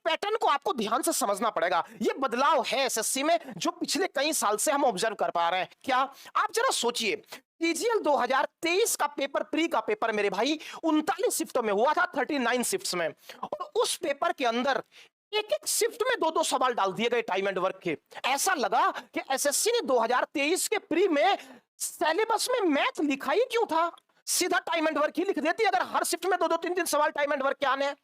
Pattern को आपको ध्यान से समझना पड़ेगा। ये बदलाव है एसएससी में जो पिछले कई साल से हम ऑब्जर्व कर पा रहे हैं। क्या आप जरा सोचिए, टीजीएल 2023 का पेपर, प्री का पेपर मेरे भाई 39 शिफ्टों में हुआ था, 39 शिफ्ट्स में, और उस पेपर के अंदर एक एक शिफ्ट में दो दो सवाल डाल दिए गए टाइम एंड वर्क के। ऐसा लगा कि एसएससी ने 2023 के प्री में सिलेबस में मैथ लिखा ही क्यों था, सीधा टाइम एंड वर्क ही लिख देती अगर हर शिफ्ट में दो दो तीन तीन सवाल टाइम एंड वर्क के आने हैं।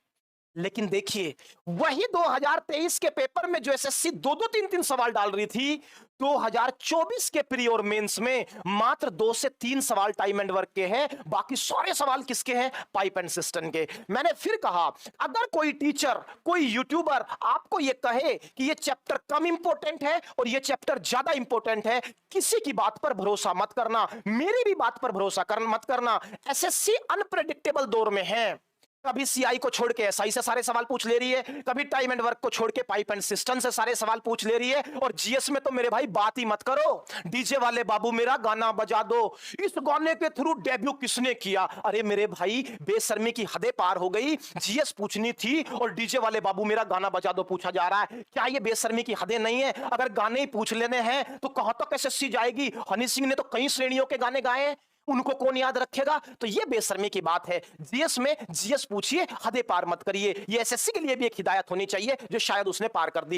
लेकिन देखिए, वही 2023 के पेपर में जो एसएससी दो दो तीन तीन सवाल डाल रही थी, 2024 के प्री और मेंस में मात्र 2 से 3 सवाल टाइम एंड वर्क के हैं, बाकी सारे सवाल किसके हैं, पाइप एंड सिस्टम के। मैंने फिर कहा, अगर कोई टीचर, कोई यूट्यूबर आपको यह कहे कि यह चैप्टर कम इंपॉर्टेंट है और यह चैप्टर ज्यादा इंपॉर्टेंट है, किसी की बात पर भरोसा मत करना, मेरी भी बात पर भरोसा मत करना। एसएससी अनप्रेडिक्टेबल दौर में है। कभी सीआई को छोड़ के एसआई से सारे सवाल पूछ ले रही है, कभी टाइम एंड वर्क को छोड़ के पाइप एंड सिस्टम से सारे सवाल पूछ ले रही है, और जीएस में तो मेरे भाई बात ही मत करो। डीजे वाले बाबू मेरा गाना बजा दो, इस गाने के थ्रू डेब्यू किसने किया? अरे मेरे भाई, बेशर्मी की हदें पार हो गई। जीएस पूछनी थी और डीजे वाले बाबू मेरा गाना बजा दो पूछा जा रहा है। क्या ये बेशर्मी की हदें नहीं है? अगर गाने ही पूछ लेने हैं तो कहां तक एसएससी जाएगी? हनी सिंह ने तो कई श्रेणियों के गाने गाए हैं, उनको कौन याद रखेगा? तो ये बेशर्मी की बात है। जीएस में जीएस पूछिए, हदें पार मत करिए। ये एसएससी के लिए भी एक हिदायत होनी चाहिए जो शायद उसने पार कर दी।